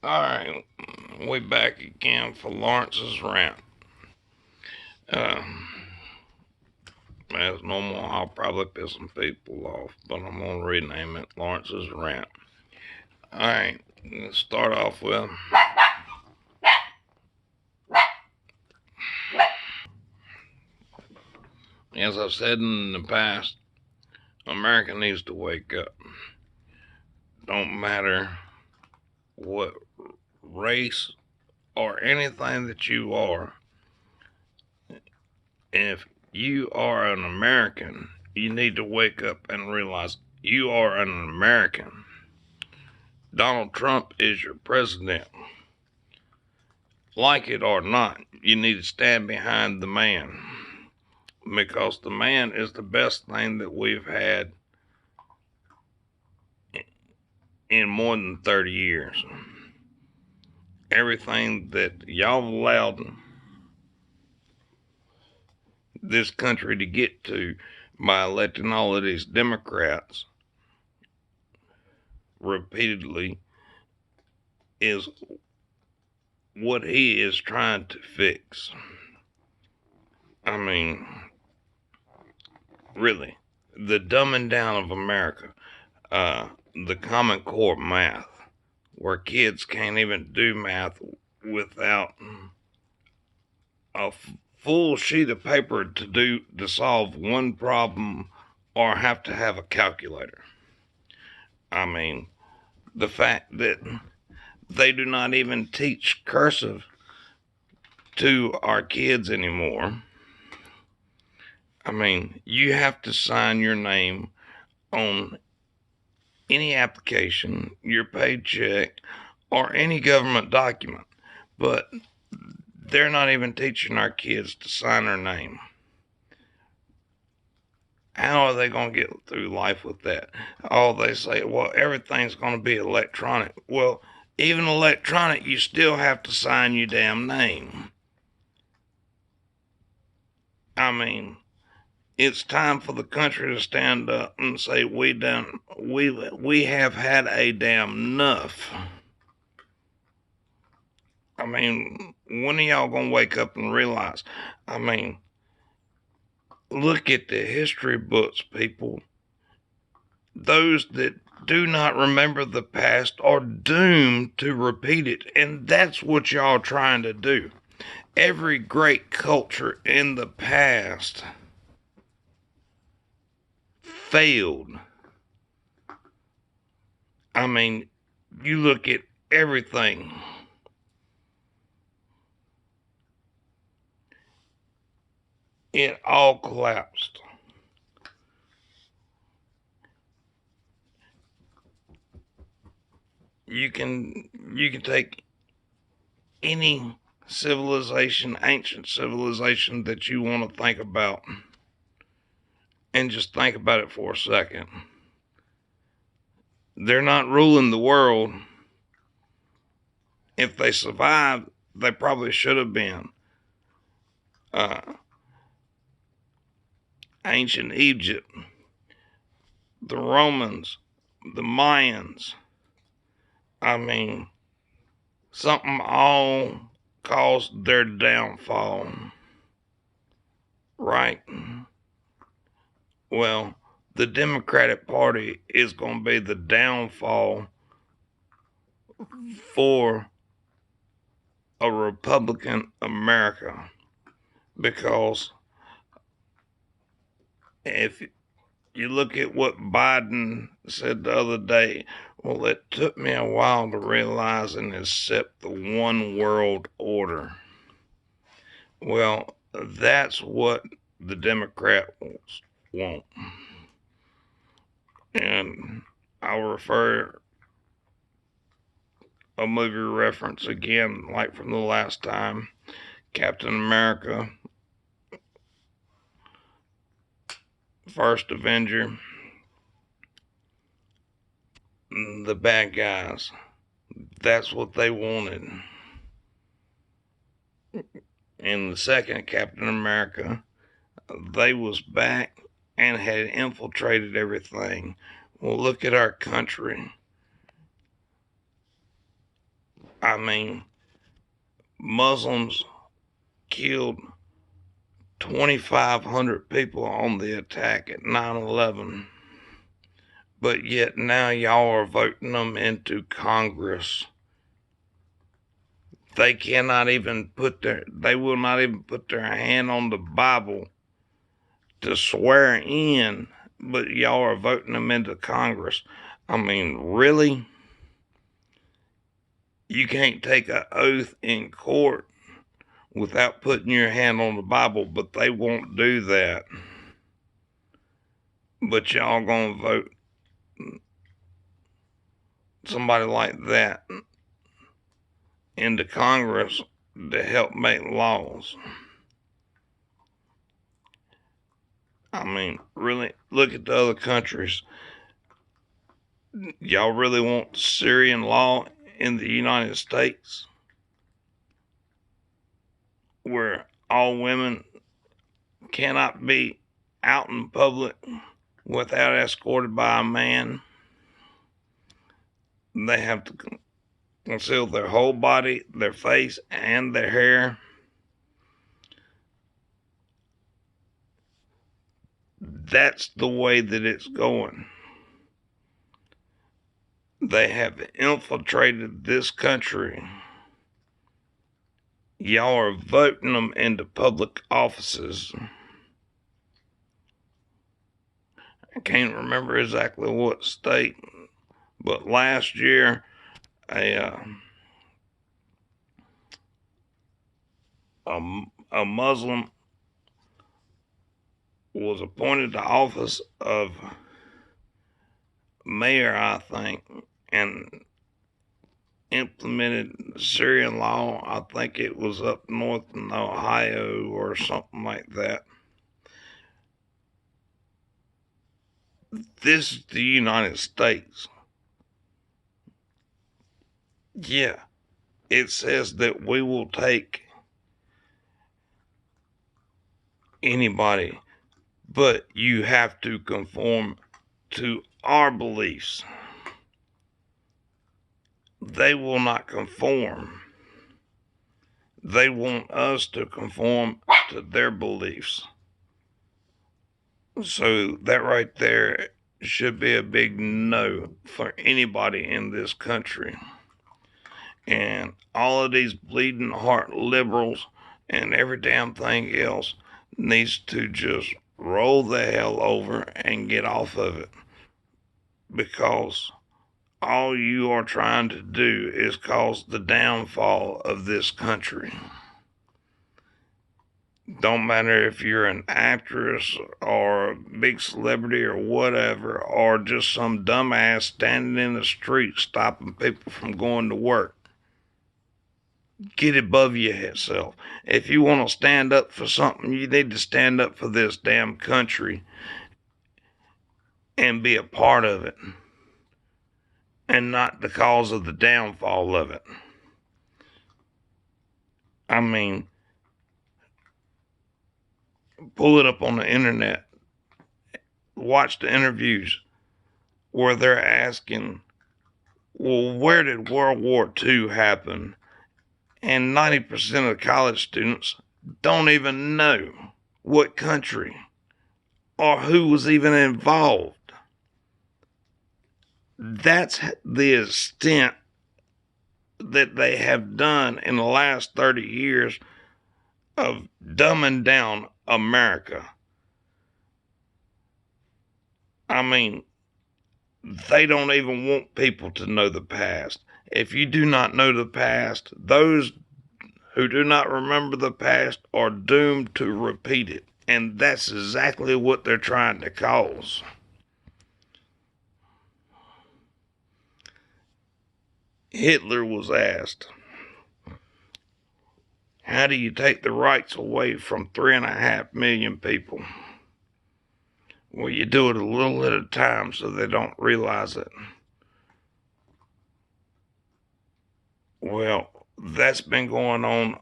Alright, we back again for Lawrence's rant. Uh, as normal, I'll probably piss some people off, but I'm gonna rename it Lawrence's rant. Alright, let's start off with as I've said in the past, America needs to wake up. Don't matter what race or anything that you are, if you are an American, you need to wake up and realize you are an American. Donald Trump is your president. Like it or not, you need to stand behind the man because the man is the best thing that we've had in more than 30 years. Everything that y'all allowed this country to get to by electing all of these Democrats repeatedly is what he is trying to fix. I mean, really, the dumbing down of America, the Common Core math, where kids can't even do math without a full sheet of paper to solve one problem or have to have a calculator. I mean, the fact that they do not even teach cursive to our kids anymore. I mean, you have to sign your name on any application, your paycheck, or any government document, but they're not even teaching our kids to sign their name. How are they going to get through life with that? Oh, they say, well, everything's going to be electronic. Well, even electronic, you still have to sign your damn name. I mean, it's time for the country to stand up and say we have had a damn enough. I mean, when are y'all gonna wake up and realize? I mean, look at the history books, people. Those that do not remember the past are doomed to repeat it, and that's what y'all trying to do. Every great culture in the past failed. I mean, you look at everything. It all collapsed. You can take any civilization, ancient civilization that you want to think about, and just think about it for a second. They're not ruling the world. If they survived, they probably should have been. Uh, Ancient Egypt, the Romans, the Mayans. I mean, something all caused their downfall, right? Well, the Democratic Party is going to be the downfall for a Republican America, because if you look at what Biden said the other day, well, it took me a while to realize and accept the one world order. Well, that's what the Democrats want. And I'll refer a movie reference again, like from the last time. Captain America, First Avenger, the bad guys. That's what they wanted. In the second Captain America, they was back and had infiltrated everything. Well, look at our country. I mean, Muslims killed 2,500 people on the attack at 9/11, but yet now y'all are voting them into Congress. They will not even put their hand on the Bible to swear in, but y'all are voting them into Congress. I mean, really? You can't take an oath in court without putting your hand on the Bible, but they won't do that. But y'all gonna vote somebody like that into Congress to help make laws. I mean, really, look at the other countries. Y'all really want Syrian law in the United States, where all women cannot be out in public without escorted by a man? They have to conceal their whole body, their face, and their hair. That's the way that it's going. They have infiltrated this country. Y'all are voting them into public offices. I can't remember exactly what state, but last year a Muslim was appointed to office of mayor, I think, and implemented Syrian law. I think it was up north in Ohio or something like that. This is the United States. Yeah, it says that we will take anybody, but you have to conform to our beliefs. They will not conform. They want us to conform to their beliefs. So that right there should be a big no for anybody in this country. And all of these bleeding heart liberals and every damn thing else needs to just roll the hell over and get off of it, because all you are trying to do is cause the downfall of this country. Don't matter if you're an actress or a big celebrity or whatever, or just some dumbass standing in the street stopping people from going to work. Get above yourself. If you want to stand up for something, you need to stand up for this damn country and be a part of it, and not the cause of the downfall of it. I mean, pull it up on the internet. Watch the interviews where they're asking, well, where did World War II happen? And 90% of college students don't even know what country or who was even involved. That's the extent that they have done in the last 30 years of dumbing down America. I mean, they don't even want people to know the past. If you do not know the past, those who do not remember the past are doomed to repeat it. And that's exactly what they're trying to cause. Hitler was asked, how do you take the rights away from 3.5 million people? Well, you do it a little at a time so they don't realize it. Well, that's been going on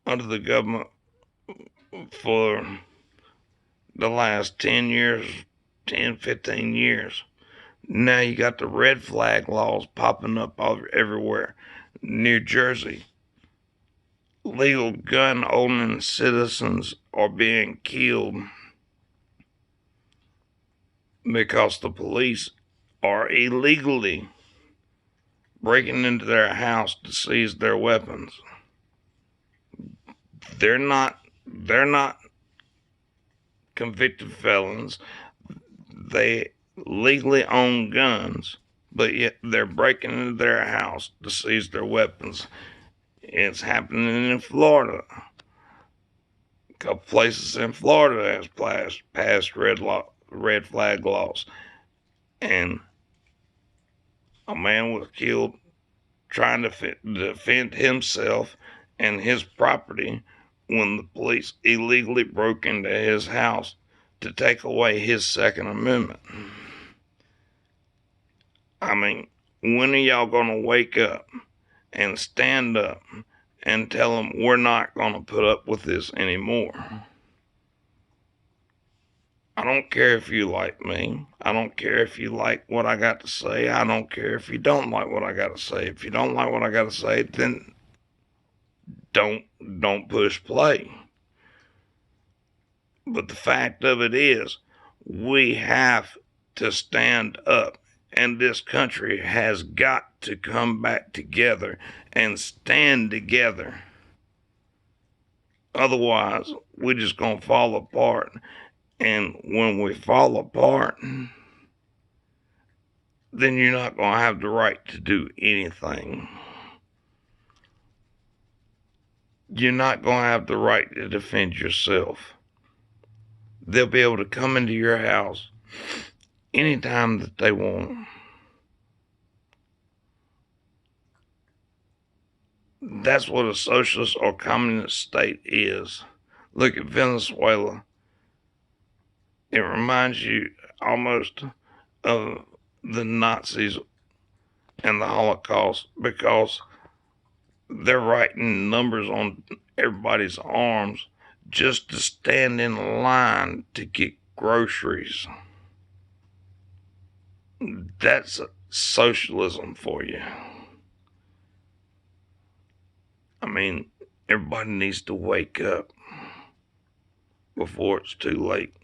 under the government for the last 10 years, 10, 15 years. Now you got the red flag laws popping up everywhere. New Jersey, legal gun owning citizens are being killed because the police are illegally breaking into their house to seize their weapons. They're not convicted felons. They legally own guns, but yet they're breaking into their house to seize their weapons. It's happening in Florida. A couple places in Florida has passed red flag laws, and a man was killed trying to defend himself and his property when the police illegally broke into his house to take away his Second Amendment. I mean, when are y'all going to wake up and stand up and tell them we're not going to put up with this anymore? I don't care if you like me. I don't care if you like what I got to say. I don't care if you don't like what I got to say. If you don't like what I got to say, then don't push play. But the fact of it is, we have to stand up, and this country has got to come back together and stand together. Otherwise, we're just going to fall apart. And when we fall apart, then you're not going to have the right to do anything. You're not going to have the right to defend yourself. They'll be able to come into your house anytime that they want. That's what a socialist or communist state is. Look at Venezuela. It reminds you almost of the Nazis and the Holocaust because they're writing numbers on everybody's arms just to stand in line to get groceries. That's socialism for you. I mean, everybody needs to wake up before it's too late.